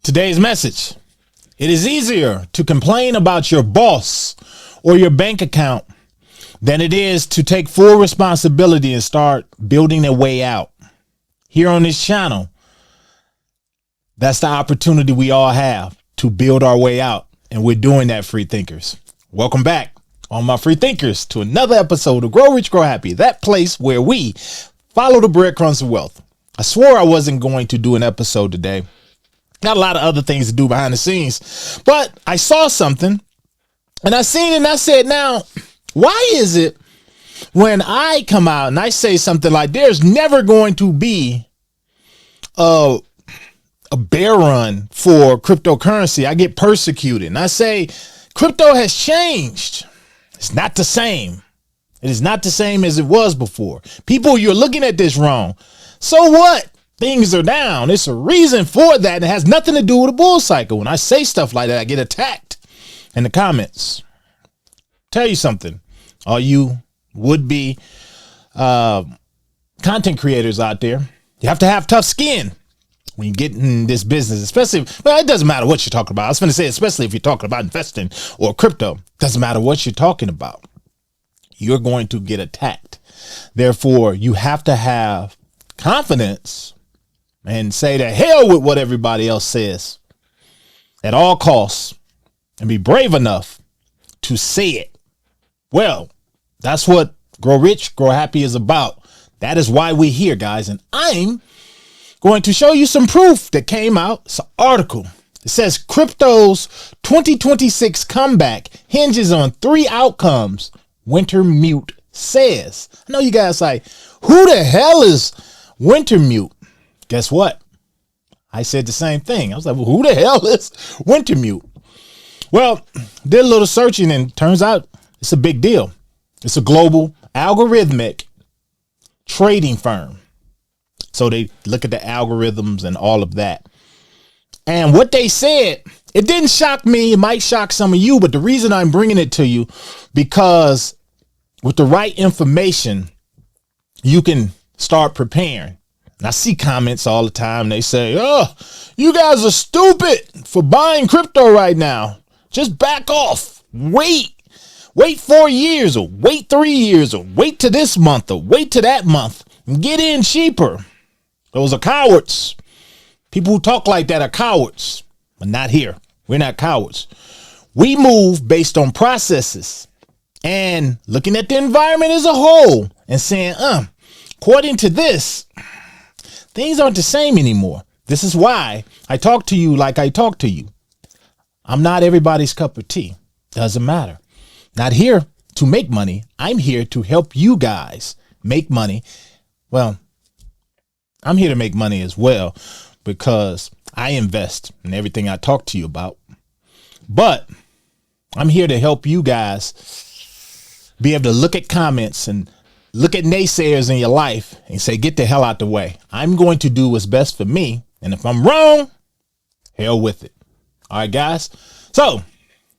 Today's message. It is easier to complain about your boss or your bank account than it is to take full responsibility and start building a way out. Here on this channel, that's the opportunity we all have to build our way out. And we're doing that, free thinkers. Welcome back, all my free thinkers, to another episode of Grow Rich, Grow Happy, that place where we follow the breadcrumbs of wealth. I swore I wasn't going to do an episode today. Got a lot of other things to do behind the scenes, but I saw something and I seen it and I said, now, why is it when I come out and I say something like there's never going to be a bear run for cryptocurrency, I get persecuted and I say crypto has changed. It's not the same. It is not the same as it was before. People, you're looking at this wrong. So what? Things are down. It's a reason for that. And it has nothing to do with a bull cycle. When I say stuff like that, I get attacked in the comments. Tell you something. All you would-be content creators out there, you have to have tough skin when you get in this business, especially, well, it doesn't matter what you're talking about. I was going to say, especially if you're talking about investing or crypto, doesn't matter what you're talking about. You're going to get attacked. Therefore, you have to have confidence and say to hell with what everybody else says at all costs and be brave enough to say it. Well, that's what Grow Rich, Grow Happy is about. That is why we're here, guys. And I'm going to show you some proof that came out. It's an article. It says crypto's 2026 comeback hinges on 3 outcomes, Wintermute says. I know you guys like, who the hell is Wintermute? Guess what? I said the same thing. I was like, well, who the hell is Wintermute? Well, did a little searching and turns out it's a big deal. It's a global algorithmic trading firm. So they look at the algorithms and all of that. And what they said, it didn't shock me. It might shock some of you, but the reason I'm bringing it to you, because with the right information, you can start preparing. And I see comments all the time. They say, oh, you guys are stupid for buying crypto right now. Just back off. Wait 4 years or wait 3 years or wait to this month or wait to that month and get in cheaper. Those are cowards. People who talk like that are cowards, but not here. We're not cowards. We move based on processes and looking at the environment as a whole and saying, according to this, things aren't the same anymore. This is why I talk to you like I talk to you. I'm not everybody's cup of tea. Doesn't matter. Not here to make money. I'm here to help you guys make money. Well, I'm here to make money as well because I invest in everything I talk to you about. But I'm here to help you guys be able to look at comments and look at naysayers in your life and say, get the hell out the way. I'm going to do what's best for me. And if I'm wrong, hell with it. All right, guys. So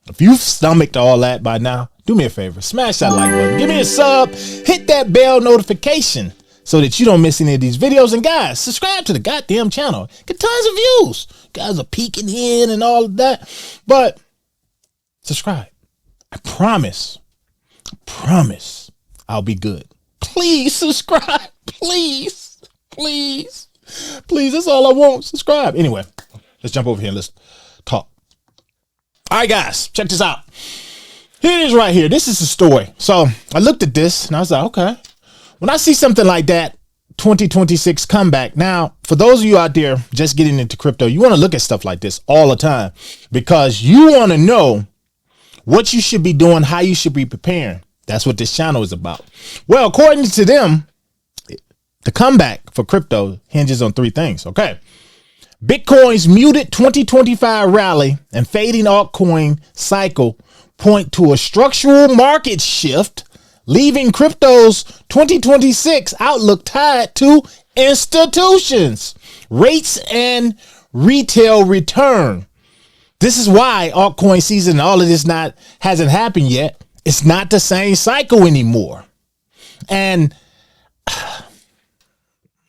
if you've stomached all that by now, do me a favor. Smash that like button. Give me a sub. Hit that bell notification so that you don't miss any of these videos. And guys, subscribe to the goddamn channel. Get tons of views. Guys are peeking in and all of that. But subscribe. I promise I'll be good. Please subscribe. Please. That's all I want. Subscribe. Anyway, let's jump over here and let's talk. All right, guys, check this out. Here it is right here. This is the story. So I looked at this and I was like, okay, when I see something like that, 2026 comeback. Now, for those of you out there just getting into crypto, you want to look at stuff like this all the time because you want to know what you should be doing, how you should be preparing. That's what this channel is about. Well, according to them, the comeback for crypto hinges on 3 things. Okay. Bitcoin's muted 2025 rally and fading altcoin cycle point to a structural market shift, leaving crypto's 2026 outlook tied to institutions, rates, and retail return. This is why altcoin season and all of this hasn't happened yet. It's not the same cycle anymore. And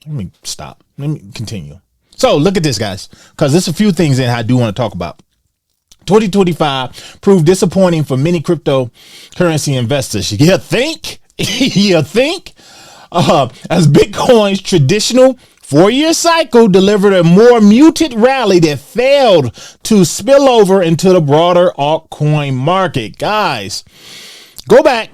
let me stop. Let me continue. So look at this, guys, because there's a few things in I do want to talk about. 2025 proved disappointing for many cryptocurrency investors. You think? You think? As Bitcoin's traditional 4-year cycle delivered a more muted rally that failed to spill over into the broader altcoin market. Guys, go back,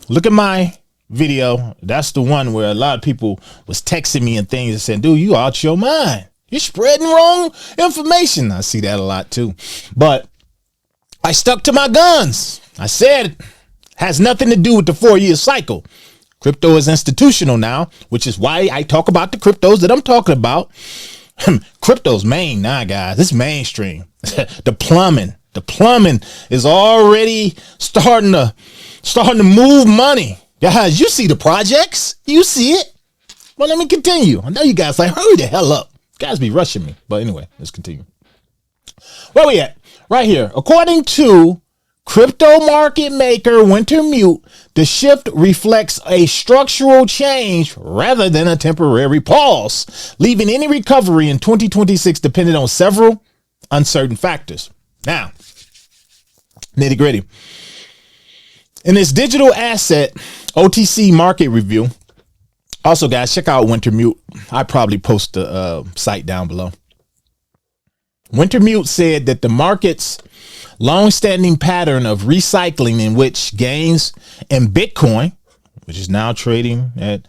look at my video. That's the one where a lot of people was texting me and things and saying, dude, you out your mind. You're spreading wrong information. I see that a lot too. But I stuck to my guns. I said it has nothing to do with the 4-year cycle. Crypto is institutional now, which is why I talk about the cryptos that I'm talking about. Crypto's main now, guys. It's mainstream. The plumbing is already starting to move money. Guys, you see the projects. You see it. Well, let me continue. I know you guys like, hurry the hell up. You guys be rushing me. But anyway, let's continue. Where we at? Right here. According to crypto market maker Wintermute, the shift reflects a structural change rather than a temporary pause, leaving any recovery in 2026 dependent on several uncertain factors. Now, nitty gritty. In this digital asset OTC market review, also, guys, check out Wintermute. I probably post the site down below. Wintermute said that the market's long-standing pattern of recycling in which gains in Bitcoin, which is now trading at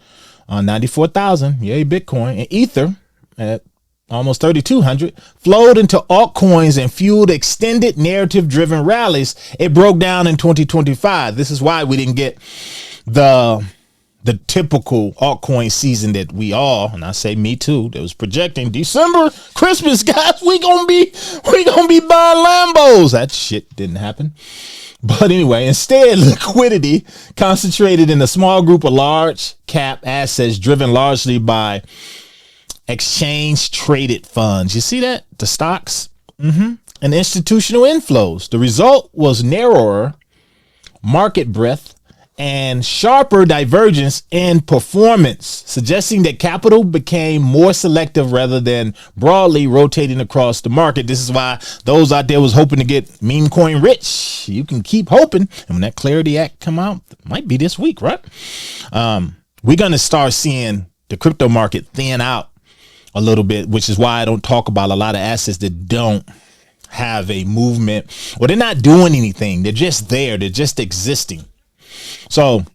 94,000, yay, Bitcoin, and Ether at almost 3,200, flowed into altcoins and fueled extended narrative-driven rallies. It broke down in 2025. This is why we didn't get the typical altcoin season that we all, and I say me too, that was projecting December, Christmas, guys, we gonna be buying Lambos. That shit didn't happen. But anyway, instead, liquidity concentrated in a small group of large cap assets driven largely by exchange traded funds. You see that? The stocks and institutional inflows. The result was narrower market breadth and sharper divergence in performance, suggesting that capital became more selective rather than broadly rotating across the market. This is why those out there was hoping to get meme coin rich. You can keep hoping. And when that Clarity Act come out, it might be this week, right? We're going to start seeing the crypto market thin out a little bit, which is why I don't talk about a lot of assets that don't have a movement, or they're not doing anything. They're just there. They're just existing. So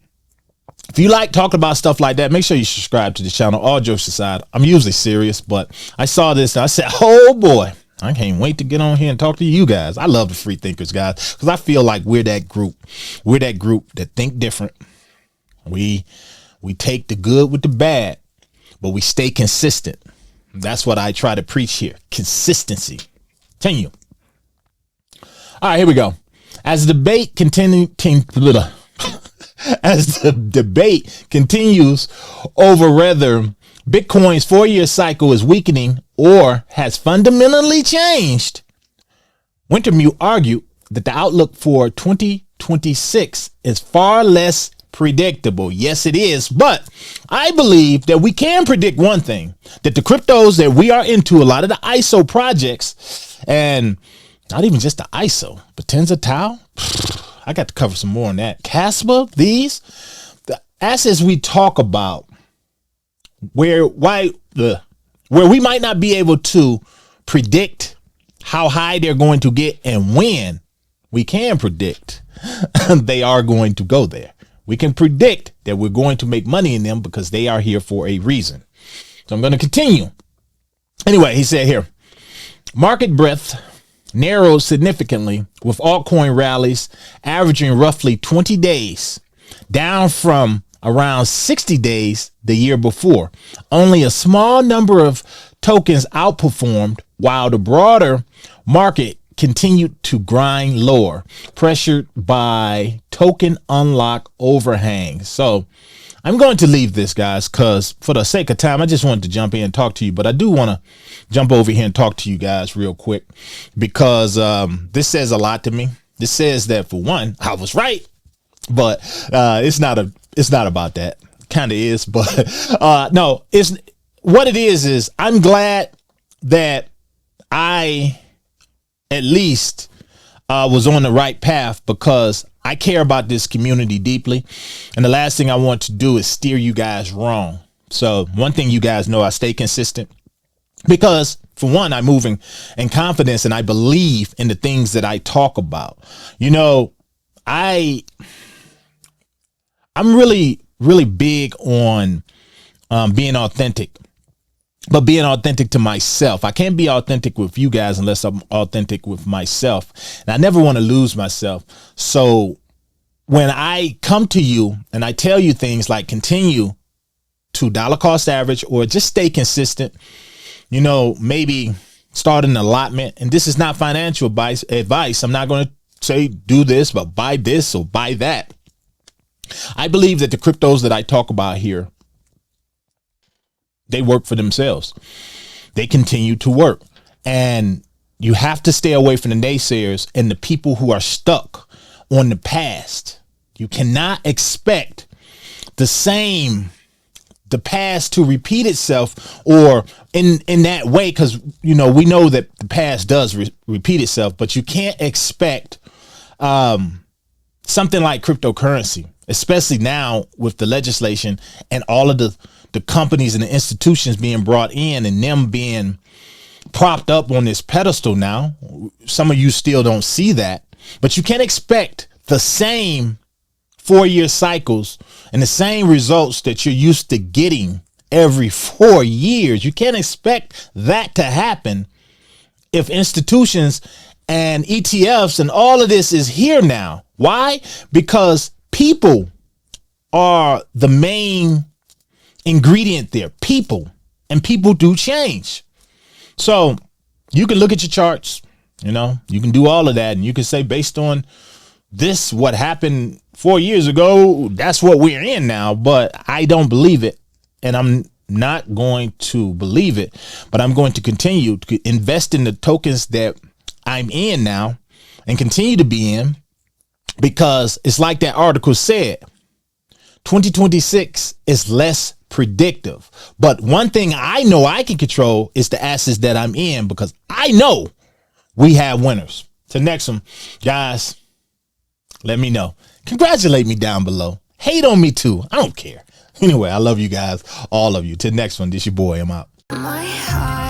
if you like talking about stuff like that, make sure you subscribe to the channel. All jokes aside, I'm usually serious, but I saw this and I said, oh boy, I can't wait to get on here and talk to you guys. I love the free thinkers, guys, because I feel like we're that group that think different. We take the good with the bad, but we stay consistent. That's what I try to preach here. Consistency. Continue. All right, here we go. As the debate continues over whether Bitcoin's 4-year cycle is weakening or has fundamentally changed, Wintermute argued that the outlook for 2026 is far less predictable. Yes, it is. But I believe that we can predict one thing, that the cryptos that we are into, a lot of the ISO projects, and not even just the ISO, but Tenza Tau, I got to cover some more on that. Casper, the assets we talk about, where we might not be able to predict how high they're going to get and when, we can predict they are going to go there. We can predict that we're going to make money in them because they are here for a reason. So I'm going to continue. Anyway, he said here, market breadth narrowed significantly with altcoin rallies averaging roughly 20 days, down from around 60 days the year before. Only a small number of tokens outperformed, while the broader market continued to grind lower, pressured by token unlock overhang. So I'm going to leave this, guys, because for the sake of time, I just wanted to jump in and talk to you. But I do want to jump over here and talk to you guys real quick, because this says a lot to me. This says that, for one, I was right, but it's not about that. Kind of is, but no, it's what it is I'm glad that I at least was on the right path, because I care about this community deeply. And the last thing I want to do is steer you guys wrong. So one thing you guys know, I stay consistent because, for one, I'm moving in confidence and I believe in the things that I talk about. You know, I'm really, really big on being authentic, but being authentic to myself. I can't be authentic with you guys unless I'm authentic with myself. And I never want to lose myself. So when I come to you and I tell you things like continue to dollar cost average or just stay consistent, you know, maybe start an allotment. And this is not financial advice. I'm not going to say do this, but buy this or buy that. I believe that the cryptos that I talk about here, they work for themselves. They continue to work. And you have to stay away from the naysayers and the people who are stuck on the past. You cannot expect the past to repeat itself, or in that way, because, you know, we know that the past does repeat itself, but you can't expect something like cryptocurrency, especially now with the legislation and all of the companies and the institutions being brought in and them being propped up on this pedestal now. Some of you still don't see that, but you can't expect the same 4-year cycles and the same results that you're used to getting every 4 years. You can't expect that to happen if institutions and ETFs and all of this is here now. Why? Because people are the main ingredient there. People, and people do change. So you can look at your charts, you know, you can do all of that, and you can say, based on this, what happened 4 years ago, that's what we're in now. But I don't believe it, and I'm not going to believe it, but I'm going to continue to invest in the tokens that I'm in now and continue to be in, because it's like that article said, 2026 is less predictive. But one thing I know I can control is the assets that I'm in, because I know we have winners. To next one, guys, let me know. Congratulate me down below. Hate on me too. I don't care. Anyway, I love you guys, all of you. To the next one, this your boy. I'm out. My heart.